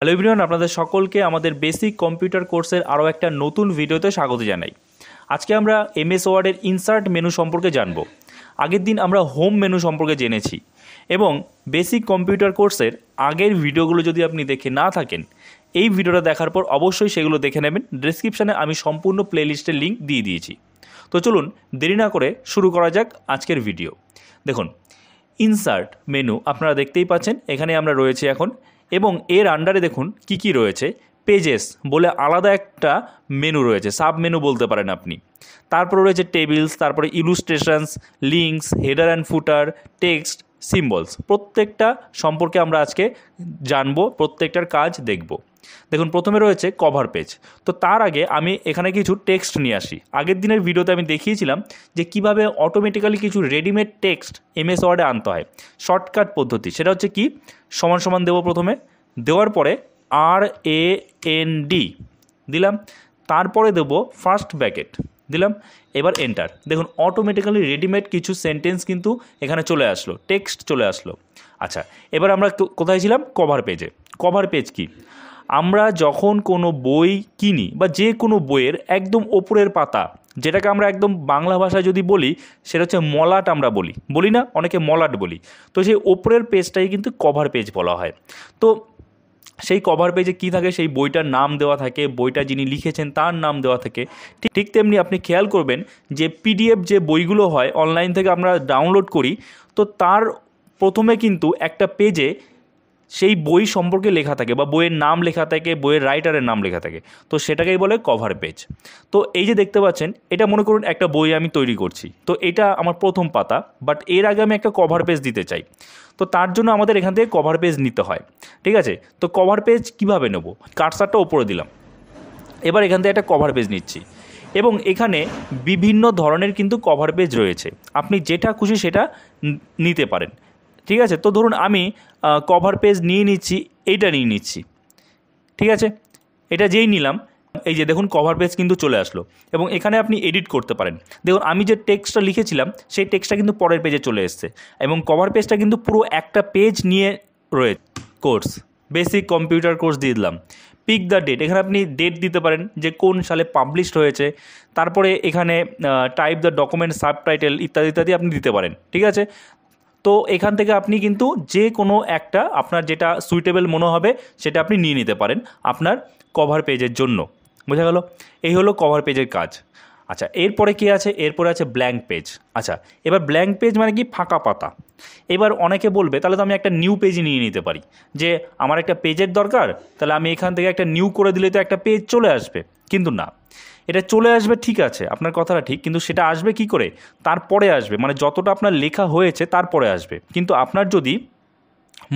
Hello everyone, আপনাদের সকলকে আমাদের বেসিক কম্পিউটার কোর্সের আরও একটা নতুন ভিডিওতে স্বাগত জানাই। আজকে আমরা এমএস ওয়ার্ডের ইনসার্ট মেনু সম্পর্কে জানব। আগের দিন আমরা হোম মেনু সম্পর্কে জেনেছি এবং বেসিক কম্পিউটার কোর্সের আগের ভিডিওগুলো যদি আপনি দেখে না থাকেন, এই ভিডিওটা দেখার পর অবশ্যই সেগুলো দেখে নেবেন। ডেসক্রিপশানে আমি সম্পূর্ণ প্লেলিস্টের লিঙ্ক দিয়ে দিয়েছি। তো চলুন দেরি না করে শুরু করা যাক আজকের ভিডিও। দেখুন, ইনসার্ট মেনু আপনারা দেখতেই পাচ্ছেন, এখানে আমরা রয়েছি এখন, এবং এর আন্ডারে দেখুন কি কি রয়েছে। পেজেস বলে আলাদা একটা মেনু রয়েছে, সাব মেনু বলতে পারেন আপনি। তারপরে রয়েছে টেবিলস, তারপরে illustrations, links, header and footer, text, symbols. প্রত্যেকটা সম্পর্কে আমরা আজকে জানবো, প্রত্যেকটার কাজ দেখব। দেখুন, প্রথমে রয়েছে কভার পেজ। তো তার আগে আমি এখানে কিছু টেক্সট নিয়ে আসি। আগের দিনের ভিডিওতে আমি দেখিয়েছিলাম যে কিভাবে অটোমেটিক্যালি কিছু রেডিমেড টেক্সট এমএস ওয়ার্ডে আনতে হয়। শর্টকাট পদ্ধতি সেটা হচ্ছে কি, সমান সমান দেবো প্রথমে, দেওয়ার পরে RAND দিলাম, তারপরে দেবো ফার্স্ট ব্র্যাকেট দিলাম, এবার এন্টার। দেখুন অটোমেটিক্যালি রেডিমেড কিছু সেন্টেন্স কিন্তু এখানে চলে আসলো, টেক্সট চলে আসলো। আচ্ছা, এবার আমরা কোথায় ছিলাম? কভার পেজে। কভার পেজ কি? আমরা যখন কোনো বই কিনি বা যে কোনো বইয়ের একদম ওপরের পাতা, যেটাকে আমরা একদম বাংলা ভাষায় যদি বলি সেটা হচ্ছে মলাট, আমরা বলি না, অনেকে মলাট বলি। তো সেই ওপরের পেজটাই কিন্তু কভার পেজ বলা হয়। তো সেই কভার পেজে কী থাকে? সেই বইটার নাম দেওয়া থাকে, বইটা যিনি লিখেছেন তার নাম দেওয়া থাকে। ঠিক তেমনি আপনি খেয়াল করবেন যে PDF যে বইগুলো হয় অনলাইন থেকে আমরা ডাউনলোড করি, তো তার প্রথমে কিন্তু একটা পেজে সেই বই সম্পর্কে লেখা থাকে বা বইয়ের নাম লেখা থাকে, বইয়ের রাইটারের নাম লেখা থাকে। তো সেটাকেই বলে কভার পেজ। তো এই যে দেখতে পাচ্ছেন, এটা মনে করুন একটা বই আমি তৈরি করছি, তো এটা আমার প্রথম পাতা, বাট এর আগে আমি একটা কভার পেজ দিতে চাই। তো তার জন্য আমাদের এখান থেকে কভার পেজ নিতে হয়, ঠিক আছে? তো কভার পেজ কিভাবে নেব? কার্সারটা ওপরে দিলাম, এবার এখান থেকে একটা কভার পেজ নিচ্ছি, এবং এখানে বিভিন্ন ধরনের কিন্তু কভার পেজ রয়েছে। আপনি যেটা খুশি সেটা নিতে পারেন, ঠিক আছে? তো ধরুন আমি কভার পেজ নিয়ে নিচ্ছি, এইটা নিয়ে নিচ্ছি, ঠিক আছে? এটা যেই নিলাম, এই যে দেখুন কভার পেজ কিন্তু চলে আসলো, এবং এখানে আপনি এডিট করতে পারেন। দেখুন আমি যে টেক্সটটা লিখেছিলাম সেই টেক্সটটা কিন্তু পরের পেজে চলে এসছে, এবং কভার পেজটা কিন্তু পুরো একটা পেজ নিয়ে রয়েছে। কোর্স, বেসিক কম্পিউটার কোর্স দিয়ে দিলাম। পিক দ্য ডেট, এখানে আপনি ডেট দিতে পারেন যে কোন সালে পাবলিশড হয়েছে। তারপরে এখানে টাইপ দ্য ডকুমেন্ট, সাবটাইটেল ইত্যাদি ইত্যাদি আপনি দিতে পারেন, ঠিক আছে? তো এখান থেকে আপনি কিন্তু যে কোনো একটা আপনার যেটা সুইটেবল মনে হবে সেটা আপনি নিয়ে নিতে পারেন আপনার কভার পেজের জন্য। বোঝা গেল? এই হলো কভার পেজের কাজ। আচ্ছা, এরপরে কী আছে? এরপরে আছে ব্ল্যাঙ্ক পেজ। আচ্ছা, এবার ব্ল্যাঙ্ক পেজ মানে কি? ফাঁকা পাতা। এবার অনেকে বলবে তাহলে তো আমি একটা নিউ পেজ নিয়ে নিতে পারি, যে আমার একটা পেজের দরকার, তাহলে আমি এখান থেকে একটা নিউ করে দিলে তো একটা পেজ চলে আসবে। কিন্তু না, এটা চলে আসবে ঠিক আছে, আপনার কথাটা ঠিক, কিন্তু সেটা আসবে কি করে? তারপরে আসবে, মানে যতটা আপনার লেখা হয়েছে তারপরে আসবে। কিন্তু আপনার যদি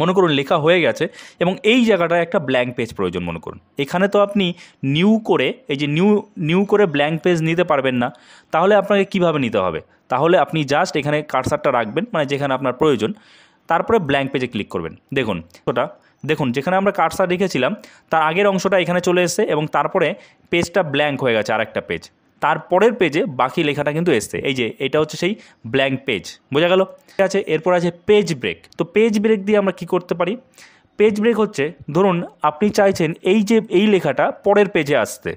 মনে করুন লেখা হয়ে গেছে এবং এই জায়গাটায় একটা ব্ল্যাঙ্ক পেজ প্রয়োজন, মনে করুন এখানে তো আপনি নিউ করে, এই যে নিউ করে ব্ল্যাঙ্ক পেজ নিতে পারবেন না। তাহলে আপনাকে কিভাবে নিতে হবে? তাহলে আপনি জাস্ট এখানে কার্সারটা রাখবেন, মানে যেখানে আপনার প্রয়োজন, তারপরে ব্ল্যাঙ্ক পেজে ক্লিক করবেন। দেখুন যেখানে আমরা কার্সার রেখেছিলাম তার আগের অংশটা এখানে চলে এসেছে, এবং তারপরে পেজটা ব্ল্যাঙ্ক হয়ে গেছে, আরেকটা পেজ। তারপরের পেজে বাকি লেখাটা কিন্তু এসছে, এই যে এটা হচ্ছে সেই ব্ল্যাঙ্ক পেজ। বোঝা গেল? ঠিক আছে, এরপর আছে পেজ ব্রেক। তো পেজ ব্রেক দিয়ে আমরা কি করতে পারি? পেজ ব্রেক হচ্ছে, ধরুন আপনি চাইছেন এই লেখাটা পরের পেজে আসতে।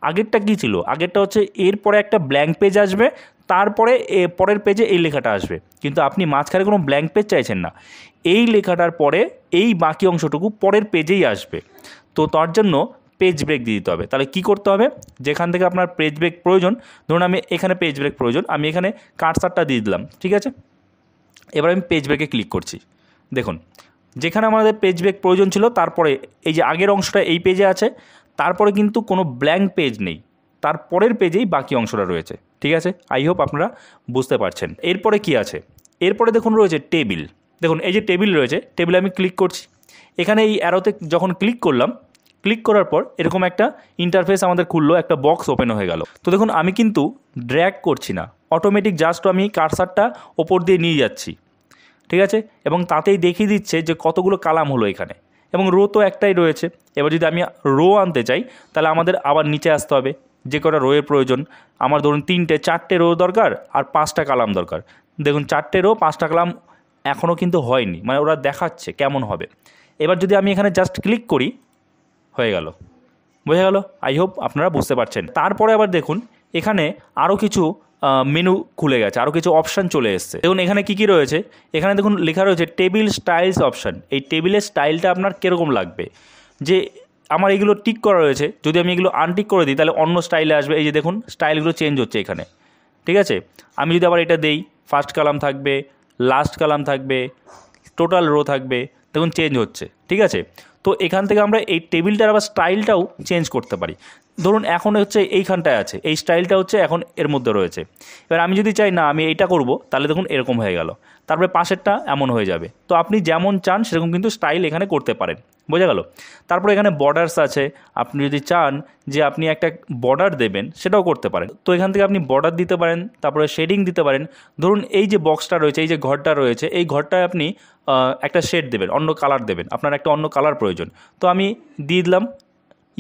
আগেরটা কী ছিল? আগেরটা হচ্ছে এরপরে একটা ব্ল্যাঙ্ক পেজ আসবে, তারপরে পরের পেজে এই লেখাটা আসবে। কিন্তু আপনি মাঝখানে কোনো ব্ল্যাঙ্ক পেজ চাইছেন না, এই লেখাটার পরে এই বাকি অংশটুকু পরের পেজেই আসবে। তো তার জন্য পেজ ব্রেক দিয়ে দিতে হবে। তাহলে কী করতে হবে? যেখান থেকে আপনার পেজ ব্রেক প্রয়োজন, ধরুন আমি এখানে পেজ ব্রেক প্রয়োজন, আমি এখানে কার্সারটা দিয়ে দিলাম, ঠিক আছে? এবার আমি পেজ ব্রেকে ক্লিক করছি। দেখুন যেখানে আমাদের পেজ ব্রেক প্রয়োজন ছিল, তারপরে এই যে আগের অংশটা এই পেজে আছে, তারপরে কিন্তু কোনো ব্ল্যাঙ্ক পেজ নেই, তারপরের পেজেই বাকি অংশটা রয়েছে, ঠিক আছে? আই হোপ আপনারা বুঝতে পারছেন। এরপরে কি আছে? এরপরে দেখুন রয়েছে টেবিল। দেখুন এই যে টেবিল রয়েছে, টেবিলে আমি ক্লিক করছি। এখানে এই অ্যারোতে যখন ক্লিক করলাম, ক্লিক করার পর এরকম একটা ইন্টারফেস আমাদের খুললো, একটা বক্স ওপেন হয়ে গেল। তো দেখুন আমি কিন্তু ড্র্যাগ করছি না, অটোমেটিক জাস্ট আমি কার্সারটা ওপর দিয়ে নিয়ে যাচ্ছি, ঠিক আছে? এবং তাতেই দেখিয়ে দিচ্ছে যে কতগুলো কালাম হলো এখানে, এবং রো তো একটাই রয়েছে। এবার যদি আমি রো আনতে চাই তাহলে আমাদের আবার নিচে আসতে হবে, যে কটা রোয়ের প্রয়োজন। আমার ধরুন 4টে রো দরকার আর 5টা কালাম দরকার। দেখুন 4টে রো 5টা কালাম এখনও কিন্তু হয়নি, মানে ওরা দেখাচ্ছে কেমন হবে। এবার যদি আমি এখানে জাস্ট ক্লিক করি, হয়ে গেল। বোঝা গেল? আই হোপ আপনারা বুঝতে পারছেন। তারপরে আবার দেখুন এখানে আরও কিছু মেনু খুলে গেছে, আরও কিছু অপশান চলে এসছে। দেখুন এখানে কী কী রয়েছে, এখানে দেখুন লেখা রয়েছে টেবিল স্টাইলস অপশান। এই টেবিলের স্টাইলটা আপনার কীরকম লাগবে, যে আমার এগুলো টিক করা রয়েছে, যদি আমি এগুলো আনটিক করে দিই তাহলে অন্য স্টাইলে আসবে। এই যে দেখুন স্টাইলগুলো চেঞ্জ হচ্ছে এখানে, ঠিক আছে। আমি যদি আবার এটা দেই, ফার্স্ট কালাম থাকবে, লাস্ট কালাম থাকবে, টোটাল রো থাকবে, দেখুন চেঞ্জ হচ্ছে, ঠিক আছে। তো এখান থেকে আমরা এই টেবিলটার আবার স্টাইলটাও চেঞ্জ করতে পারি। ধরুন এখন হচ্ছে এইখানটায় আছে, এই স্টাইলটা হচ্ছে এখন এর মধ্যে রয়েছে। এবার আমি যদি চাই না আমি এইটা করব, তাহলে দেখুন এরকম হয়ে গেল, তারপরে পাশেরটা এমন হয়ে যাবে। তো আপনি যেমন চান সেরকম কিন্তু স্টাইল এখানে করতে পারেন। বোঝা গেল? তারপরে এখানে বর্ডার্স আছে, আপনি যদি চান যে আপনি একটা বর্ডার দেবেন সেটাও করতে পারেন। তো এখান থেকে আপনি বর্ডার দিতে পারেন, তারপরে শেডিং দিতে পারেন। ধরুন এই যে বক্সটা রয়েছে, এই যে ঘরটা রয়েছে, এই ঘরটায় আপনি একটা শেড দেবেন, অন্য কালার দেবেন, আপনার একটা অন্য কালার প্রয়োজন। তো আমি দিয়ে দিলাম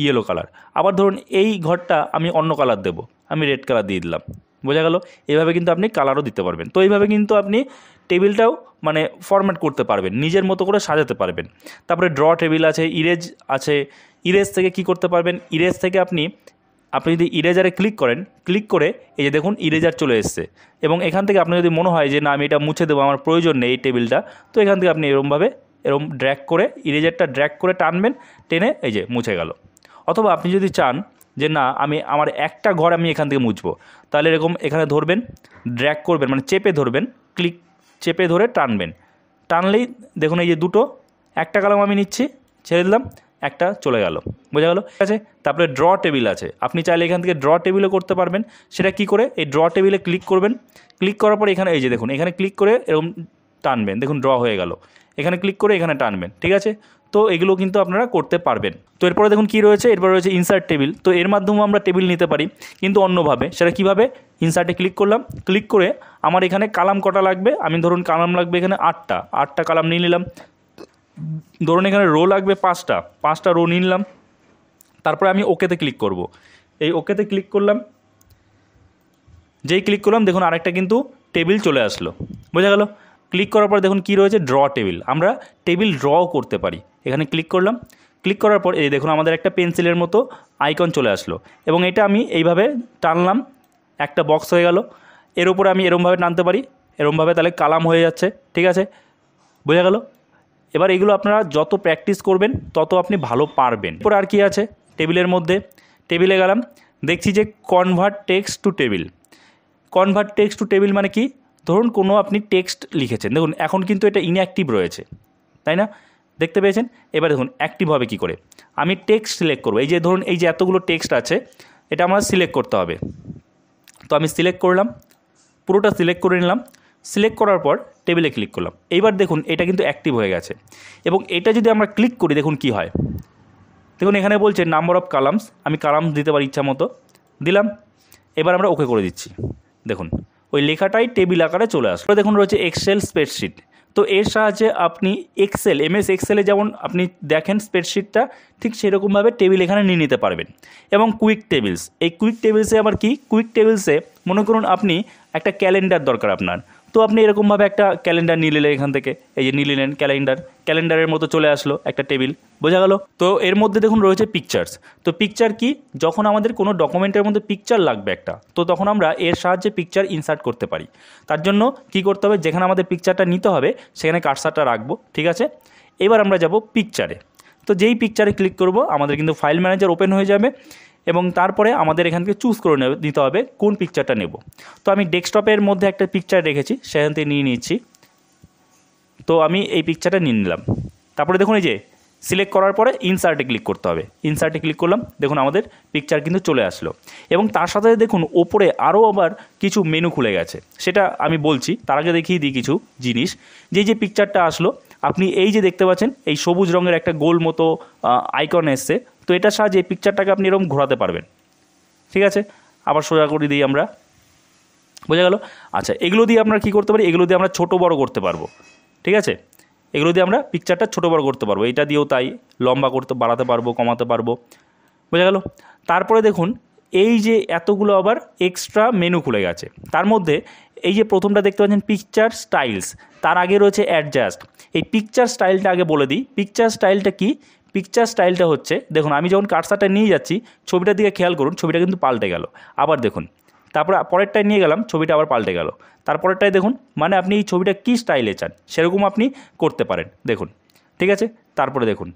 ইয়েলো কালার। আবার ধরুন এই ঘরটা আমি অন্য কালার দেবো, আমি রেড কালার দিয়ে দিলাম। বোঝা গেল? এভাবে কিন্তু আপনি কালারও দিতে পারবেন। তো এইভাবে কিন্তু আপনি টেবিলটাও মানে ফরম্যাট করতে পারবেন, নিজের মতো করে সাজাতে পারবেন। তারপরে ড্র টেবিল আছে, ইরেজ আছে। ইরেজ থেকে কি করতে পারবেন, ইরেজ থেকে আপনি যদি ইরেজারে ক্লিক করেন, ক্লিক করে এই যে দেখুন ইরেজার চলে এসছে, এবং এখান থেকে আপনার যদি মনে হয় যে না আমি এটা মুছে দেবো, আমার প্রয়োজন নেই এই টেবিলটা, তো এখান থেকে আপনি এরকম ড্র্যাগ করে ইরেজারটা ড্র্যাগ করে টানবেন, টেনে এই যে মুছে গেল। অথবা আপনি যদি চান যে না আমার একটা ঘর আমি এখান থেকে মুছবো, তাহলে এরকম এখানে ধরবেন, ড্র্যাগ করবেন, মানে চেপে ধরবেন, চেপে ধরে টানবেন, টানলেই দেখুন এই যে দুটো, একটা কালাম আমি নিচ্ছি, ছেড়ে দিলাম, একটা চলে গেল। বোঝা গেল? ঠিক আছে। তারপরে ড্র টেবিল আছে, আপনি চাইলে এখান থেকে ড্র টেবিলও করতে পারবেন। সেটা কি করে, এই ড্র টেবিলে ক্লিক করবেন, ক্লিক করার পর এখানে এই যে দেখুন এখানে ক্লিক করে এরকম টানবেন, দেখুন ড্র হয়ে গেল। এখানে ক্লিক করে এখানে টানবেন, ঠিক আছে। তো এগুলো কিন্তু আপনারা করতে পারবেন। তো এরপরে দেখুন কী রয়েছে, এরপরে রয়েছে ইনসার্ট টেবিল। তো এর মাধ্যমেও আমরা টেবিল নিতে পারি, কিন্তু অন্যভাবে। সেটা কীভাবে, ইনসার্টে ক্লিক করলাম, ক্লিক করে আমার এখানে কালাম কটা লাগবে, আমি ধরুন কালাম লাগবে এখানে 8টা কালাম নিয়ে নিলাম। ধরুন এখানে রো লাগবে 5টা রো নিয়ে নিলাম। তারপরে আমি ওকেতে ক্লিক করব, এই ওকেতে ক্লিক করলাম, যেই ক্লিক করলাম দেখুন আরেকটা কিন্তু টেবিল চলে আসলো। বোঝা গেল? ক্লিক করার পর দেখুন কী রয়েছে, ড্র টেবিল। আমরা টেবিল ড্রও করতে পারি। এখানে ক্লিক করলাম, ক্লিক করার পর এই দেখুন আমাদের একটা পেন্সিলের মতো আইকন চলে আসলো, এবং এটা আমি এইভাবে টানলাম, একটা বক্স হয়ে গেল। এর উপরে আমি এরমভাবে টানতে পারি, এরমভাবে, তাহলে কালাম হয়ে যাচ্ছে, ঠিক আছে। বোঝা গেল? এবার এগুলো আপনারা যত প্র্যাকটিস করবেন তত আপনি ভালো পারবেন। এরপর আর কি আছে টেবিলের মধ্যে, টেবিলে গেলাম, দেখছি যে convert text to table. Convert text to table মানে কি, ধরুন কোনো আপনি টেক্সট লিখেছেন, দেখুন এখন কিন্তু এটা ইনঅ্যাক্টিভ রয়েছে, তাই না? দেখতে পেয়েছেন? এবার দেখুন অ্যাক্টিভ হবে কী করে, আমি টেক্সট সিলেক্ট করবো। এই যে ধরুন এই যে এতগুলো টেক্সট আছে, এটা আমার সিলেক্ট করতে হবে। তো আমি সিলেক্ট করলাম, পুরোটা সিলেক্ট করে নিলাম। সিলেক্ট করার পর টেবিলে ক্লিক করলাম। এইবার দেখুন এটা কিন্তু অ্যাক্টিভ হয়ে গেছে, এবং এটা যদি আমরা ক্লিক করি দেখুন কি হয়। দেখুন এখানে বলছে নাম্বার অফ কালামস, আমি কালামস দিতে পারি ইচ্ছা মতো, দিলাম। এবার আমরা ওকে করে দিচ্ছি, দেখুন ওই লেখাটাই টেবিল আকারে চলে আসলো। দেখুন রয়েছে এক্সেল স্প্রেডশিট। তো এর সাহায্যে আপনি এমএস এক্সেলে যেমন আপনি দেখেন স্প্রেডশিটটা, ঠিক সেরকমভাবে টেবিল এখানে নিয়ে নিতে পারবেন। এবং কুইক টেবিলস, এই কুইক টেবিলসে আবার কি, কুইক টেবিলসে মনে করুন আপনি একটা ক্যালেন্ডার দরকার আপনার, তো আপনি এরকমভাবে একটা ক্যালেন্ডার নিয়ে নিলেন এখান থেকে, এই যে নিয়ে নিলেন ক্যালেন্ডারের মতো চলে আসলো একটা টেবিল। বোঝা গেল? তো এর মধ্যে দেখুন রয়েছে পিকচার্স। তো পিকচার কি, যখন আমাদের কোনো ডকুমেন্টের মধ্যে পিকচার লাগবে একটা, তো তখন আমরা এর সাহায্যে পিকচার ইনসার্ট করতে পারি। তার জন্য কি করতে হবে, যেখানে আমাদের পিকচারটা নিতে হবে সেখানে কার্সারটা রাখবো, ঠিক আছে। এবার আমরা যাব পিকচারে। তো যেই পিকচারে ক্লিক করব আমাদের কিন্তু ফাইল ম্যানেজার ওপেন হয়ে যাবে, এবং তারপরে আমাদের এখান থেকে চুজ করে নিতে হবে কোন পিকচারটা নেব। তো আমি ডেস্কটপের মধ্যে একটা পিকচার রেখেছি, সেখান থেকে নিয়ে নিচ্ছি। তো আমি এই পিকচারটা নিয়ে নিলাম। তারপরে দেখুন এই যে সিলেক্ট করার পরে ইনসার্টে ক্লিক করতে হবে, ইনসার্টে ক্লিক করলাম, দেখুন আমাদের পিকচার কিন্তু চলে আসলো। এবং তার সাথে দেখুন ওপরে আরও আবার কিছু মেনু খুলে গেছে, সেটা আমি বলছি, তার আগে দেখিয়ে দিই কিছু জিনিস। যে পিকচারটা আসলো, আপনি এই যে দেখতে পাচ্ছেন এই সবুজ রঙের একটা গোল মতো আইকন এসছে, তো এটার সাহায্যে এই পিকচারটাকে আপনি এরকম ঘোরাতে পারবেন, ঠিক আছে। আবার সোজা করে দিই আমরা, বোঝা গেল? আচ্ছা, এগুলো দিয়ে আমরা কী করতে পারি, এগুলো দিয়ে আমরা ছোটো বড়ো করতে পারবো, ঠিক আছে। এগুলো দিয়ে আমরা পিকচারটা ছোটো বড়ো করতে পারবো, এটা দিয়েও তাই, লম্বা করতে, বাড়াতে পারবো, কমাতে পারবো। বোঝা গেল? তারপরে দেখুন এই যে এতগুলো আবার এক্সট্রা মেনু খুলে গেছে। তার মধ্যে এই যে প্রথমটা দেখতে পাচ্ছেন পিকচার স্টাইলস, তার আগে রয়েছে অ্যাডজাস্ট। এই পিকচার স্টাইলটা আগে বলে দিই। পিকচার স্টাইলটা কি, পিকচার স্টাইলটা হচ্ছে, দেখুন আমি যখন কার্সারটা নিয়ে যাচ্ছি ছবিটার দিকে খেয়াল করুন, ছবিটা কিন্তু পাল্টে গেল। আবার দেখুন, তারপরে পরেরটায় নিয়ে গেলাম, ছবিটা আবার পাল্টে গেল। তারপরেরটায় দেখুন, মানে আপনি এই ছবিটা কী স্টাইলে চান সেরকম আপনি করতে পারেন। দেখুন, ঠিক আছে। তারপরে দেখুন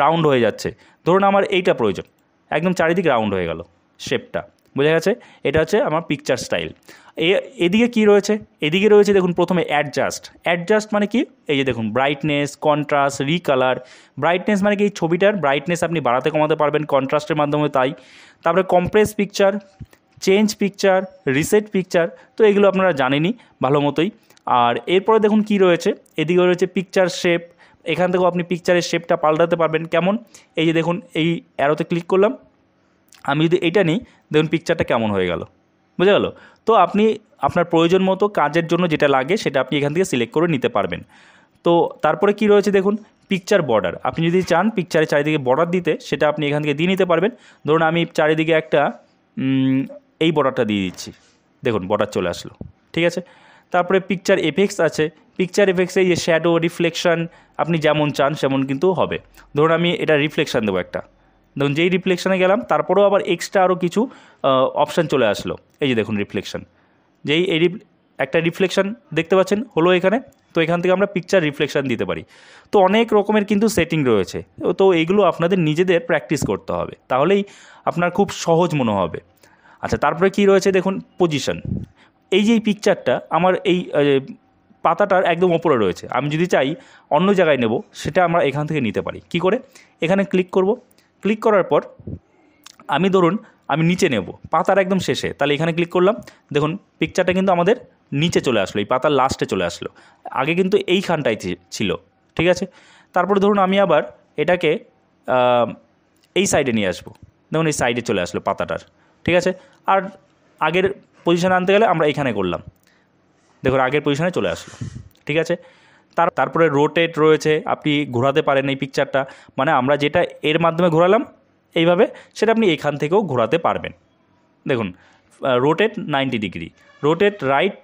রাউন্ড হয়ে যাচ্ছে। ধরুন আমার এইটা প্রয়োজন, একদম চারিদিকে রাউন্ড হয়ে গেল শেপটা, বোঝা গেছে? এটা হচ্ছে আমার পিকচার স্টাইল। এদিকে কি রয়েছে? এদিকে রয়েছে দেখুন প্রথমে অ্যাডজাস্ট মানে কি? এই যে দেখুন ব্রাইটনেস, কন্ট্রাস্ট, রিকালার। ব্রাইটনেস মানে কি? এই ছবিটার ব্রাইটনেস আপনি বাড়াতে কমাতে পারবেন কন্ট্রাস্টের মাধ্যমে, তাই। তারপরে compress picture, change picture, reset picture, তো এগুলো আপনারা জানেনই ভালো মতোই। আর এরপরে দেখুন কি রয়েছে, এদিকে রয়েছে পিকচার শেপ। এখান থেকেও আপনি পিকচারের শেপটা পাল্টাতে পারবেন। কেমন? এই যে দেখুন এই অ্যারোতে ক্লিক করলাম, আমি যদি এইটা নিই, দেখুন পিকচারটা কেমন হয়ে গেল, বুঝা গেল? তো আপনি আপনার প্রয়োজন মতো কাজের জন্য যেটা লাগে সেটা আপনি এখান থেকে সিলেক্ট করে নিতে পারবেন। তো তারপরে কি রয়েছে দেখুন, পিকচার বর্ডার। আপনি যদি চান পিকচারের চারিদিকে বর্ডার দিতে, সেটা আপনি এখান থেকে দিয়ে নিতে পারবেন। ধরুন আমি চারিদিকে একটা এই বর্ডারটা দিয়ে দিচ্ছি, দেখুন বর্ডার চলে আসলো, ঠিক আছে। তারপরে পিকচার এফেক্টস আছে। পিকচার এফেক্টসে এই যে শ্যাডো, রিফ্লেকশন, আপনি যেমন চান সেমন কিন্তু হবে। ধরুন আমি এটা রিফ্লেকশান দেবো একটা, দেখুন যেই রিফ্লেকশানে গেলাম তারপরেও আবার এক্সট্রা আরও কিছু অপশান চলে আসলো। এই যে দেখুন রিফ্লেকশান, যেই এই একটা রিফ্লেকশান দেখতে পাচ্ছেন হলো এখানে, তো এখান থেকে আমরা পিকচার রিফ্লেকশান দিতে পারি। তো অনেক রকমের কিন্তু সেটিং রয়েছে, তো এইগুলো আপনাদের নিজেদের প্র্যাকটিস করতে হবে, তাহলেই আপনার খুব সহজ মনে হবে। আচ্ছা, তারপরে কি রয়েছে দেখুন, পজিশন। এই যে এই পিকচারটা আমার এই পাতাটার একদম ওপরে রয়েছে, আমি যদি চাই অন্য জায়গায় নেব, সেটা আমরা এখান থেকে নিতে পারি। কি করে? এখানে ক্লিক করব, ক্লিক করার পর আমি ধরুন আমি নিচে নেব, পাতার একদম শেষে, তাহলে এখানে ক্লিক করলাম, দেখুন পিকচারটা কিন্তু আমাদের নিচে চলে আসলো, এই পাতার লাস্টে চলে আসলো। আগে কিন্তু এইখানটাই ছিল, ঠিক আছে। তারপরে ধরুন আমি আবার এটাকে এই সাইডে নিয়ে আসবো, দেখুন এই সাইডে চলে আসলো পাতাটার, ঠিক আছে। আর আগের পজিশানে আনতে গেলে আমরা এখানে করলাম, দেখুন আগের পজিশানে চলে আসলো, ঠিক আছে। তারপরে রোটেট রয়েছে, আপনি ঘোরাতে পারেন এই পিকচারটা, মানে আমরা যেটা এর মাধ্যমে ঘোরালাম এইভাবে, সেটা আপনি এখান থেকেও ঘোরাতে পারবেন। দেখুন rotate 90 degree, rotate right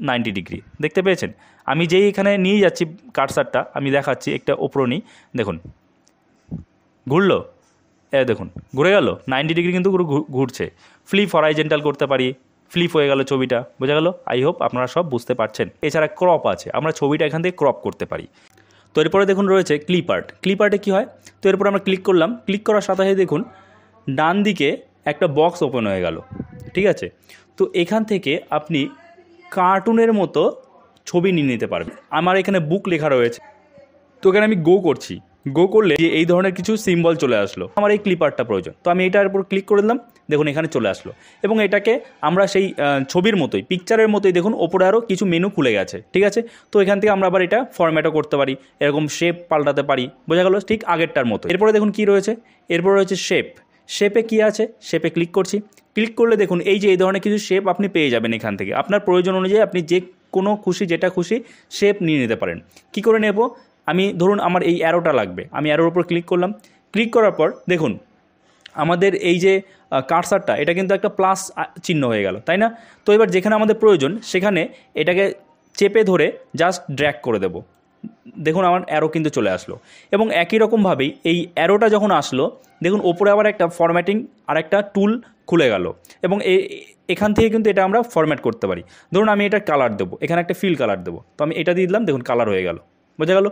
90 degree, দেখতে পেয়েছেন? আমি যেই এখানে নিয়ে যাচ্ছি কার্সারটা, আমি দেখাচ্ছি একটা ওপর নিই, দেখুন ঘুরলো, দেখুন ঘুরে গেল 90 ডিগ্রি, কিন্তু পুরো ঘুরছে। ফ্লিপ হরাইজেন্টাল করতে পারি, ফ্লিপ হয়ে গেল ছবিটা, বোঝা গেল? আই হোপ আপনারা সব বুঝতে পারছেন। এছাড়া ক্রপ আছে, আমরা ছবিটা এখান থেকে ক্রপ করতে পারি। তো এরপরে দেখুন রয়েছে ক্লিপ আর্ট। ক্লিপ আর্টে কী হয়? তো এরপর আমরা ক্লিক করলাম, ক্লিক করার সাথে সাথে দেখুন ডান দিকে একটা বক্স ওপেন হয়ে গেল, ঠিক আছে। তো এখান থেকে আপনি কার্টুনের মতো ছবি নিয়ে নিতে পারবেন। আমার এখানে বুক লেখা রয়েছে, তো এখানে আমি গো করছি, গো করলে যে এই ধরনের কিছু সিম্বল চলে আসলো, আমার এই ক্লিপ আর্টটা প্রয়োজন, তো আমি এটার উপর ক্লিক করে দিলাম, দেখুন এখানে চলে আসলো। এবং এটাকে আমরা সেই ছবির মতোই, পিকচারের মতোই, দেখুন ওপরে আরও কিছু মেনু খুলে গেছে, ঠিক আছে। তো এখান থেকে আমরা আবার এটা ফরম্যাটও করতে পারি, এরকম শেপ পাল্টাতে পারি, বোঝা গেল? ঠিক আগেরটার মতো। এরপরে দেখুন কি রয়েছে, এরপরে রয়েছে শেপ। শেপে কি আছে? শেপে ক্লিক করছি, ক্লিক করলে দেখুন এই যে এই ধরনের কিছু শেপ আপনি পেয়ে যাবেন এখান থেকে। আপনার প্রয়োজন অনুযায়ী আপনি যে কোনো খুশি, যেটা খুশি শেপ নিয়ে নিতে পারেন। কি করে নেব? আমি ধরুন আমার এই অ্যারোটা লাগবে, আমি অ্যারোর উপর ক্লিক করলাম, ক্লিক করার পর দেখুন আমাদের এই যে কার্সারটা, এটা কিন্তু একটা প্লাস চিহ্ন হয়ে গেল, তাই না? তো এবার যেখানে আমাদের প্রয়োজন সেখানে এটাকে চেপে ধরে জাস্ট ড্র্যাগ করে দেব, দেখুন আমার অ্যারো কিন্তু চলে আসলো। এবং একই রকমভাবেই এই অ্যারোটা যখন আসলো, দেখুন ওপরে আবার একটা ফরম্যাটিং আর একটা টুল খুলে গেল, এবং এখান থেকে কিন্তু এটা আমরা ফরম্যাট করতে পারি। ধরুন আমি এটা কালার দেবো, এখানে একটা ফিল কালার দেবো, তো আমি এটা দিয়ে দিলাম, দেখুন কালার হয়ে গেল, বোঝা গেল?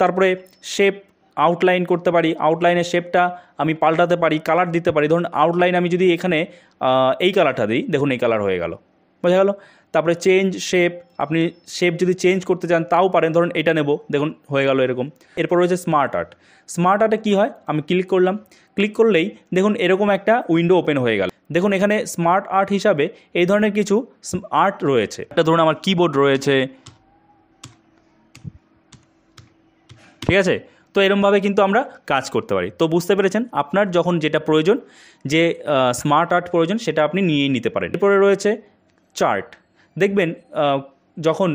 তারপরে শেপ আউটলাইন করতে পারি, আউটলাইনের শেপটা আমি পাল্টাতে পারি, কালার দিতে পারি। ধরুন আউটলাইন আমি যদি এখানে এই কালারটা দিই, দেখুন এই কালার হয়ে গেল, বোঝা গেল? তারপরে চেঞ্জ শেপ, আপনি শেপ যদি চেঞ্জ করতে চান তাও পারেন, ধরুন এটা নেব, দেখুন হয়ে গেল এরকম। এরপর রয়েছে স্মার্ট আর্ট। স্মার্ট আর্টে কী হয়? আমি ক্লিক করলাম, ক্লিক করলেই দেখুন এরকম একটা উইন্ডো ওপেন হয়ে গেল। দেখুন এখানে স্মার্ট আর্ট হিসাবে এই ধরনের কিছু আর্ট রয়েছে। একটা ধরুন আমার কিবোর্ড রয়েছে, ঠিক আছে। তো এরকমভাবে কিন্তু আমরা কাজ করতে পারি। তো বুঝতে পেরেছেন, আপনার যখন যেটা প্রয়োজন, যে স্মার্ট আর্ট প্রয়োজন, সেটা আপনি নিয়েই নিতে পারেন। এরপরে রয়েছে চার্ট। দেখবেন যখন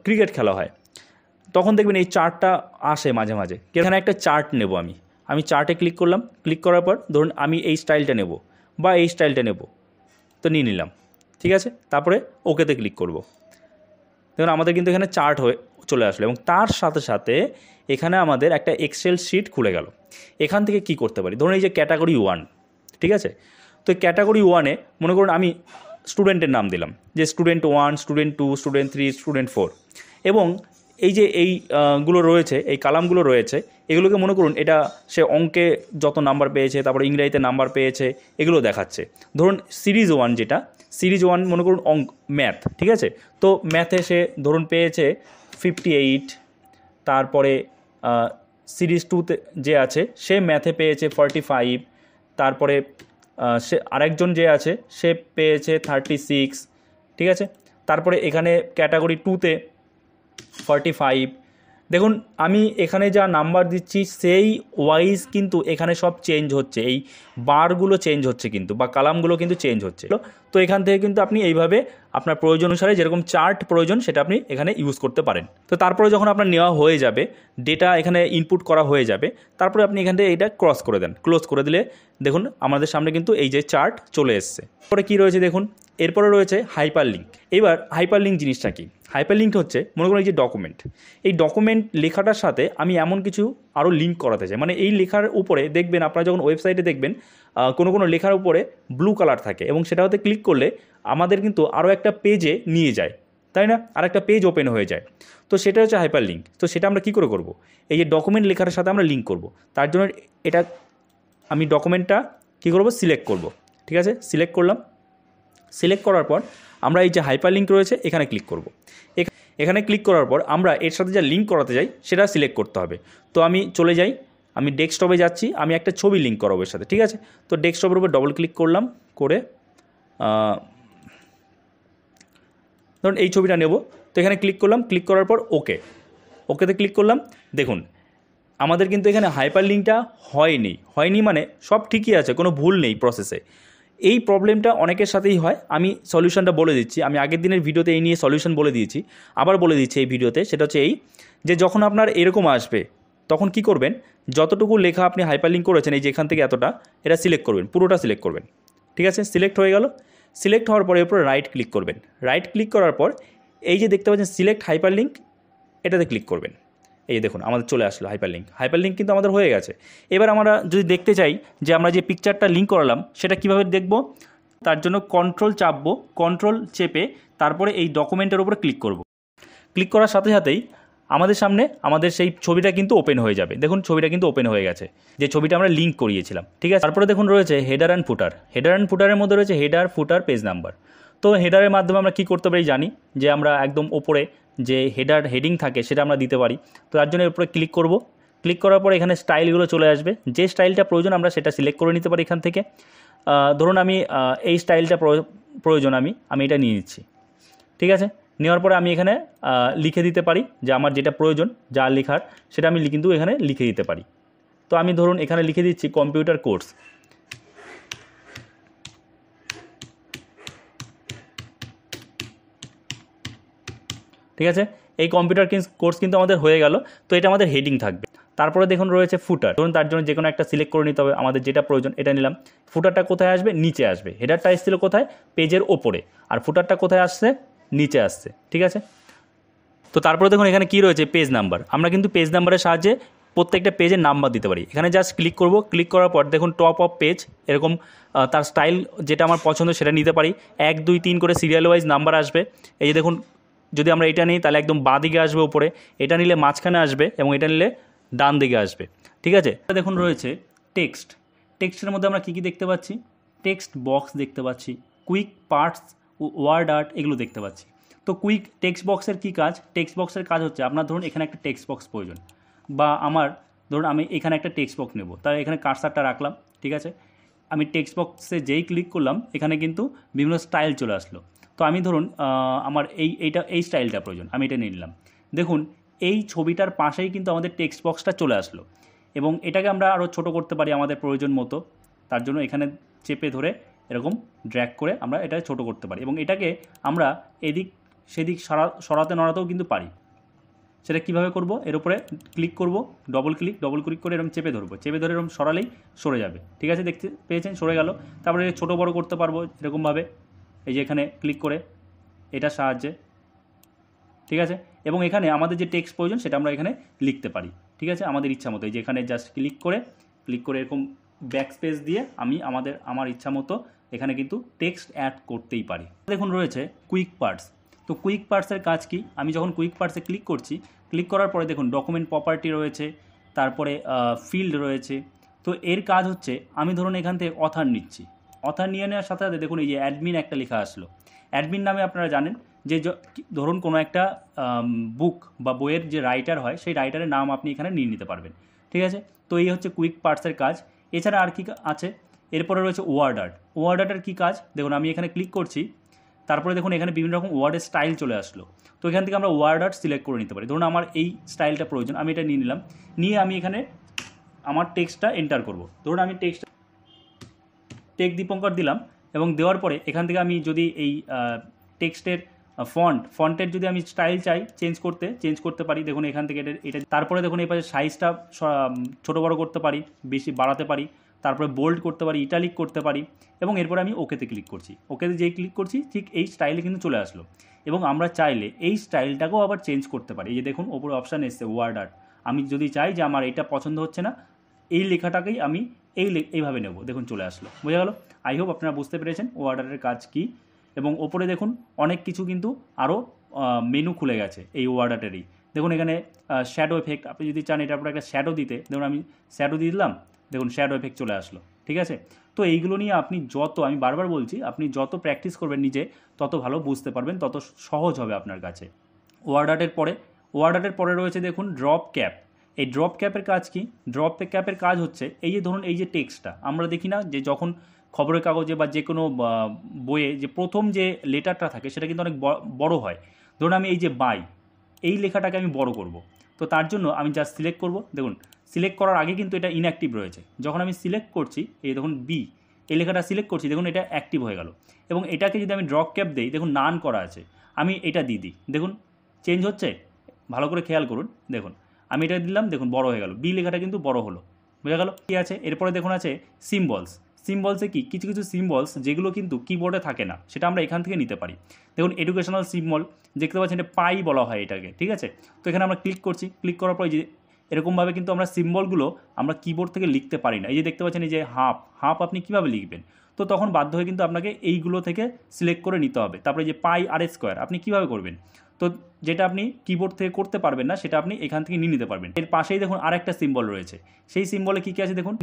ক্রিকেট খেলা হয় তখন দেখবেন এই চার্টটা আসে মাঝে মাঝে। এখানে একটা চার্ট নেব, আমি চার্টে ক্লিক করলাম, ক্লিক করার পর ধরুন আমি এই স্টাইলটা নেব বা এই স্টাইলটা নেব, তো নিয়ে নিলাম, ঠিক আছে। তারপরে ওকেতে ক্লিক করব, দেখুন আমাদের কিন্তু এখানে চার্ট হয়ে চলে আসলো। এবং তার সাথে সাথে এখানে আমাদের একটা এক্সেল শিট খুলে গেল। এখান থেকে কি করতে পারি, ধরুন এই যে ক্যাটাগরি 1, ঠিক আছে। তো ক্যাটাগরি 1-এ মনে করুন আমি স্টুডেন্টের নাম দিলাম, যে স্টুডেন্ট 1, স্টুডেন্ট 2, স্টুডেন্ট 3, স্টুডেন্ট 4, এবং এই যে এইগুলো রয়েছে, এই কালামগুলো রয়েছে, এগুলোকে মনে করুন এটা সে অঙ্কে যত নাম্বার পেয়েছে, তারপরে ইংরেজিতে নাম্বার পেয়েছে, এগুলো দেখাচ্ছে। ধরুন সিরিজ 1, যেটা সিরিজ 1 মনে করুন ম্যাথ, ঠিক আছে। তো ম্যাথে সে ধরুন পেয়েছে 58, তারপরে সিরিজ 2তে যে আছে সে ম্যাথে পেয়েছে 45, তারপরে সে আরেকজন যে আছে সে পেয়েছে 36, ঠিক আছে। তারপরে এখানে ক্যাটাগরি 2তে 45। দেখুন আমি এখানে যা নাম্বার দিচ্ছি সেই ওয়াইজ কিন্তু এখানে সব চেঞ্জ হচ্ছে, এই বারগুলো চেঞ্জ হচ্ছে কিন্তু, বা কালামগুলো কিন্তু চেঞ্জ হচ্ছে। তো এখান থেকে কিন্তু আপনি এইভাবে আপনার প্রয়োজন অনুসারে যেরকম চার্ট প্রয়োজন সেটা আপনি এখানে ইউজ করতে পারেন। তো তারপরে যখন আপনার নেওয়া হয়ে যাবে, ডেটা এখানে ইনপুট করা হয়ে যাবে, তারপরে আপনি এখান থেকে এইটা ক্রস করে দেন, ক্লোজ করে দিলে দেখুন আমাদের সামনে কিন্তু এই যে চার্ট চলে এসছে। পরে কী রয়েছে দেখুন, এরপরে রয়েছে হাইপার লিঙ্ক। এবার হাইপার লিঙ্ক জিনিসটা কি? হাইপার লিঙ্ক হচ্ছে মনে করুন এই যে ডকুমেন্ট, এই ডকুমেন্ট লেখাটার সাথে আমি এমন কিছু আরও লিঙ্ক করাতে চাই। মানে এই লেখার উপরে দেখবেন, আপনারা যখন ওয়েবসাইটে দেখবেন কোনো লেখার উপরে ব্লু কালার থাকে, এবং সেটাতে ক্লিক করলে আমাদের কিন্তু আরও একটা পেজে নিয়ে যায়, তাই না? আর একটা পেজ ওপেন হয়ে যায়। তো সেটা হচ্ছে হাইপার লিঙ্ক। তো সেটা আমরা কী করে করব? এই যে ডকুমেন্ট লেখার সাথে আমরা লিঙ্ক করব, তার জন্য এটা আমি ডকুমেন্টটা কী করব, সিলেক্ট করব, ঠিক আছে। সিলেক্ট করলাম, সিলেক্ট করার পর আমরা এই যে হাইপার লিঙ্ক রয়েছে এখানে ক্লিক করব। এখানে ক্লিক করার পর আমরা এর সাথে যা লিঙ্ক করাতে যাই সেটা সিলেক্ট করতে হবে। তো আমি চলে যাই, আমি ডেস্কটপে যাচ্ছি, আমি একটা ছবি লিঙ্ক করাবো এর সাথে, ঠিক আছে। তো ডেস্কটপের উপর ডবল ক্লিক করলাম, করে ধরুন এই ছবিটা নেব। তো এখানে ক্লিক করলাম, ক্লিক করার পর ওকেতে ক্লিক করলাম। দেখুন আমাদের কিন্তু এখানে হাইপার লিঙ্কটা হয়নি মানে সব ঠিকই আছে, কোনো ভুল নেই প্রসেসে। এই প্রবলেমটা অনেকের সাথেই হয়, আমি সলিউশনটা বলে দিচ্ছি। আমি আগের দিনের ভিডিওতে এই নিয়ে সলিউশন বলে দিয়েছি, আবার বলে দিচ্ছি এই ভিডিওতে। সেটা হচ্ছে এই যে যখন আপনার এরকম আসবে তখন কি করবেন, যতটুকু লেখা আপনি হাইপার লিঙ্ক করেছেন এই যে এখান থেকে এতটা, এটা সিলেক্ট করবেন, পুরোটা সিলেক্ট করবেন, ঠিক আছে। সিলেক্ট হয়ে গেল। সিলেক্ট হওয়ার পরে এরপর রাইট ক্লিক করবেন। রাইট ক্লিক করার পর এই যে দেখতে পাচ্ছেন সিলেক্ট হাইপার লিঙ্ক, এটাতে ক্লিক করবেন। এই দেখুন আমাদের চলে আসলো হাইপার লিঙ্ক কিন্তু আমাদের হয়ে গেছে। এবার আমরা যদি দেখতে চাই যে আমরা যে পিকচারটা লিঙ্ক করালাম সেটা কীভাবে দেখব, তার জন্য কন্ট্রোল চাপবো, কন্ট্রোল চেপে তারপরে এই ডকুমেন্টের উপরে ক্লিক করব। ক্লিক করার সাথে সাথেই আমাদের সামনে আমাদের সেই ছবিটা কিন্তু ওপেন হয়ে যাবে। দেখুন ছবিটা কিন্তু ওপেন হয়ে গেছে, যে ছবিটা আমরা লিঙ্ক করিয়েছিলাম, ঠিক আছে। তারপরে দেখুন রয়েছে header and footer. Header and ফুটারের মধ্যে রয়েছে হেডার, ফুটার, পেজ নাম্বার। তো হেডারের মাধ্যমে আমরা কী করতে পারি জানি, যে আমরা একদম ওপরে যে হেডিং থাকে সেটা আমরা দিতে পারি। তো তার জন্য এর উপরে ক্লিক করব। ক্লিক করার পর এখানে স্টাইলগুলো চলে আসবে, যে স্টাইলটা প্রয়োজন আমরা সেটা সিলেক্ট করে নিতে পারি এখান থেকে। ধরুন আমি এই স্টাইলটা প্রয়োজন, আমি এটা নিয়ে নিচ্ছি, ঠিক আছে। নেওয়ার পরে আমি এখানে লিখে দিতে পারি যে আমার যেটা প্রয়োজন, যা লেখার সেটা আমি কিন্তু এখানে লিখে দিতে পারি। তো আমি ধরুন এখানে লিখে দিচ্ছি কম্পিউটার কোর্স, ঠিক আছে। এই কম্পিউটার কোর্স কিন্তু আমাদের হয়ে গেল। তো এটা আমাদের হেডিং থাকবে। তারপরে দেখুন রয়েছে ফুটার। ধরুন তার জন্য যে কোনো একটা সিলেক্ট করে নিতে হবে, আমাদের যেটা প্রয়োজন এটা নিলাম। ফুটারটা কোথায় আসবে, নিচে আসবে। হেডারটা এসেছিল কোথায়, পেজের ওপরে, আর ফুটারটা কোথায় আসছে, নিচে আসছে, ঠিক আছে। তো তারপরে দেখুন এখানে কি রয়েছে, পেজ নাম্বার। আমরা কিন্তু পেজ নাম্বারের সাহায্যে প্রত্যেকটা পেজের নাম্বার দিতে পারি। এখানে জাস্ট ক্লিক করব, ক্লিক করার পর দেখুন টপ অফ পেজ, এরকম তার স্টাইল যেটা আমার পছন্দ সেটা নিতে পারি। 1, 2, 3 করে সিরিয়াল ওয়াইজ নাম্বার আসবে। এই যে দেখুন যদি আমরা এটা নিই তাহলে একদম বাঁ দিকে আসবে উপরে, এটা নিলে মাঝখানে আসবে, এবং এটা নিলে ডান দিকে আসবে, ঠিক আছে। দেখুন রয়েছে টেক্সট। টেক্সটের মধ্যে আমরা কী কী দেখতে পাচ্ছি, টেক্সট বক্স দেখতে পাচ্ছি, কুইক পার্টস, ওয়ার্ড আর্ট, এগুলো দেখতে পাচ্ছি। তো কুইক টেক্সট বক্সের কী কাজ, টেক্সট বক্সের কাজ হচ্ছে আপনার ধরুন এখানে একটা টেক্সট বক্স প্রয়োজন, বা আমার ধরুন আমি এখানে একটা টেক্সট বক্স নেব, তাই এখানে কার্সারটা রাখলাম, ঠিক আছে। আমি টেক্সট বক্সে যেই ক্লিক করলাম এখানে কিন্তু বিভিন্ন স্টাইল চলে আসলো। তো আমি ধরুন আমার এই স্টাইলটা প্রয়োজন, আমি এটা নিয়ে নিলাম। দেখুন এই ছবিটার পাশেই কিন্তু আমাদের টেক্সট বক্সটা চলে আসলো, এবং এটাকে আমরা আরও ছোটো করতে পারি আমাদের প্রয়োজন মতো। তার জন্য এখানে চেপে ধরে এরকম ড্র্যাগ করে আমরা এটা ছোটো করতে পারি, এবং এটাকে আমরা এদিক সেদিক সরাতে নড়াতেও কিন্তু পারি। সেটা কীভাবে করব, এর উপরে ক্লিক করব, ডবল ক্লিক করে এরকম চেপে ধরবো, চেপে ধরে এরকম সরালেই সরে যাবে, ঠিক আছে। দেখতে পেয়েছেন সরে গেল। তারপরে ছোটো বড়ো করতে পারবো এরকমভাবে, এই যে এখানে ক্লিক করে এটার সাহায্যে, ঠিক আছে। এবং এখানে আমাদের যে টেক্সট প্রয়োজন সেটা আমরা এখানে লিখতে পারি, ঠিক ঠিক আছে, আমাদের ইচ্ছা মতো। এই যে এখানে জাস্ট ক্লিক করে এরকম ব্যাক স্পেস দিয়ে আমি আমার ইচ্ছা মতো এখানে কিন্তু টেক্সট অ্যাড করতেই পারি। দেখুন রয়েছে কুইক পার্টস। তো কুইক পার্টসের কাজ কি, আমি যখন কুইক পার্টসে ক্লিক করছি, ক্লিক করার পরে দেখুন ডকুমেন্ট প্রপার্টি রয়েছে, তারপরে ফিল্ড রয়েছে। তো এর কাজ হচ্ছে আমি ধরুন এখান থেকে অথার নিচ্ছি, অথার নিয়ে নেওয়ার সাথে সাথে দেখুন এই যে অ্যাডমিন একটা লেখা আসলো। অ্যাডমিন নামে আপনারা জানেন যে ধরুন কোনো একটা বুক বা বইয়ের যে রাইটার হয় সেই রাইটারের নাম আপনি এখানে নিয়ে নিতে পারবেন। ঠিক আছে, তো এই হচ্ছে কুইক পার্টসের কাজ। এছাড়া আর কি আছে, এরপরে রয়েছে ওয়ার্ড আর্ট। ওয়ার্ড আর্টের কী কাজ দেখুন, আমি এখানে ক্লিক করছি, তারপরে দেখুন এখানে বিভিন্ন রকম ওয়ার্ডের স্টাইল চলে আসলো। তো এখান থেকে আমরা ওয়ার্ড আর্ট সিলেক্ট করে নিতে পারি। ধরুন আমার এই স্টাইলটা প্রয়োজন, আমি এটা নিয়ে নিলাম, নিয়ে আমি এখানে আমার টেক্সটটা এন্টার করব। ধরুন আমি টেক দীপঙ্কর দিলাম, এবং দেওয়ার পরে এখান থেকে আমি যদি এই টেক্সটের ফন্টের যদি আমি স্টাইল চাই চেঞ্জ করতে পারি। দেখুন এখান থেকে এটা তারপরে দেখুন এই পাশে সাইজটা ছোটো বড়ো করতে পারি, বেশি বাড়াতে পারি, তারপরে বোল্ড করতে পারি, ইটালিক করতে পারি, এবং এরপরে আমি ওকেতে ক্লিক করছি। ওকেতে যেই ক্লিক করছি ঠিক এই স্টাইলে কিন্তু চলে আসলো। এবং আমরা চাইলে এই স্টাইলটাকেও আবার চেঞ্জ করতে পারি। এই যে দেখুন ওপরে অপশান এসছে ওয়ার্ড আর্ট। আমি যদি চাই যে আমার এটা পছন্দ হচ্ছে না, এই লেখাটাকেই আমি এইভাবে নেব, দেখুন চলে আসলো। বোঝা গেল? আই হোপ আপনারা বুঝতে পেরেছেন ওয়ার্ড আর্টের কাজ কী। এবং ওপরে দেখুন অনেক কিছু কিন্তু আরও মেনু খুলে গেছে এই ওয়ার্ড আর্টেরই। দেখুন এখানে শ্যাডো এফেক্ট, আপনি যদি চান এটার উপরে একটা শ্যাডো দিতে, দেখুন আমি শ্যাডো দিয়ে দিলাম, দেখুন শ্যাডো এফেক্ট চলে আসলো। ঠিক আছে, তো এইগুলো নিয়ে আপনি আমি বারবার বলছি, আপনি যত প্র্যাকটিস করবেন নিজে তত ভালো বুঝতে পারবেন, তত সহজ হবে আপনার কাছে। ওয়ার্ড আর্টের পরে রয়েছে দেখুন ড্রপ ক্যাপ। এই ড্রপ ক্যাপের কাজ কি? ড্রপ ক্যাপের কাজ হচ্ছে এই যে ধরুন এই যে টেক্সটটা আমরা দেখি না যে যখন খবরের কাগজে বা যে কোনো বইয়ে যে প্রথম যে লেটারটা থাকে সেটা কিন্তু অনেক বড় হয়। ধরুন আমি এই যে বাই, এই লেখাটাকে আমি বড় করব। তো তার জন্য আমি জাস্ট সিলেক্ট করব। দেখুন সিলেক্ট করার আগে কিন্তু এটা ইনঅ্যাক্টিভ রয়েছে। যখন আমি সিলেক্ট করছি, এই দেখুন বি, এই লেখাটা সিলেক্ট করছি, দেখুন এটা অ্যাক্টিভ হয়ে গেল। এবং এটাকে যদি আমি ড্রপ ক্যাপ দিই, দেখুন নান করা আছে, আমি এটা দিই, দেখুন চেঞ্জ হচ্ছে। ভালো করে খেয়াল করুন, দেখুন আমি এটা দিলাম, দেখুন বড় হয়ে গেল, বি লেখাটা কিন্তু বড় হলো। বোঝা গেল? কী আছে এরপরে দেখুন আছে সিম্বলসে কি কিছু সিম্বলস যেগুলো কিন্তু কিবোর্ডে থাকে না, সেটা আমরা এখান থেকে নিতে পারি। দেখুন এডুকেশনাল সিম্বল দেখতে পাচ্ছেন, এটা পাই বলা হয় এটাকে। ঠিক আছে, তো এখানে আমরা ক্লিক করছি, ক্লিক করার পরে যে এরকমভাবে কিন্তু আমরা সিম্বলগুলো আমরা কিবোর্ড থেকে লিখতে পারি না। এই যে দেখতে পাচ্ছেন এই যে হাফ আপনি কীভাবে লিখবেন? তো তখন বাধ্য হয়ে কিন্তু আপনাকে এইগুলো থেকে সিলেক্ট করে নিতে হবে। তারপরে যে পাই আর স্কোয়ার আপনি কীভাবে করবেন? তো যেটা আপনি কিবোর্ড থেকে করতে পারবেন না সেটা আপনি এখান থেকে নিয়ে নিতে পারবেন। এর পাশেই দেখুন আরেকটা সিম্বল রয়েছে, সেই সিম্বলে কী কী আছে দেখুন,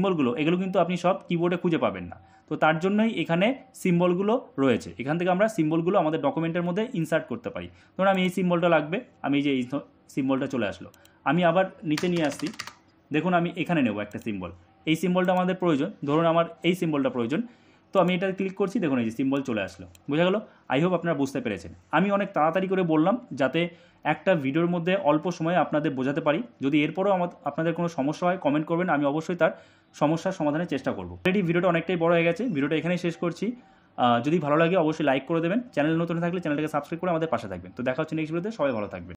এগুলো কিন্তু আপনি সব কিবোর্ডে খুঁজে পাবেন না। তো তার জন্যই এখানে সিম্বলগুলো রয়েছে, এখান থেকে আমরা সিম্বলগুলো আমাদের ডকুমেন্টের মধ্যে ইনসার্ট করতে পারি। ধরুন আমি এই সিম্বলটা লাগবে, আমি এই যে এই সিম্বলটা চলে আসলো, আমি আবার নিচে নিয়ে আসছি, দেখুন আমি এখানে নেব একটা সিম্বল, এই সিম্বলটা আমাদের প্রয়োজন, ধরুন আমার এই সিম্বলটা প্রয়োজন, তো আমি এটা ক্লিক করছি, দেখুন এই যে সিম্বল চলে আসলো। বোঝা গেল? আই হোপ আপনারা বুঝতে পেরেছেন। আমি অনেক তাড়াতাড়ি করে বললাম যাতে একটা ভিডিওর মধ্যে অল্প সময়ে আপনাদের বোঝাতে পারি। যদি এরপরেও আপনাদের কোনো সমস্যা হয় কমেন্ট করবেন, আমি অবশ্যই তার সমস্যার সমাধানের চেষ্টা করব। অলরেডি ভিডিওটা অনেকটাই বড় হয়ে গেছে, ভিডিওটা এখানেই শেষ করছি। যদি ভালো লাগে অবশ্যই লাইক করে দেবেন, চ্যানেল নতুন থাকলে চ্যানেলটাকে সাবস্ক্রাইব করে আমাদের পাশে থাকবেন। তো দেখা হচ্ছে নেক্সট ভিডিওতে, সবাই ভালো থাকবেন।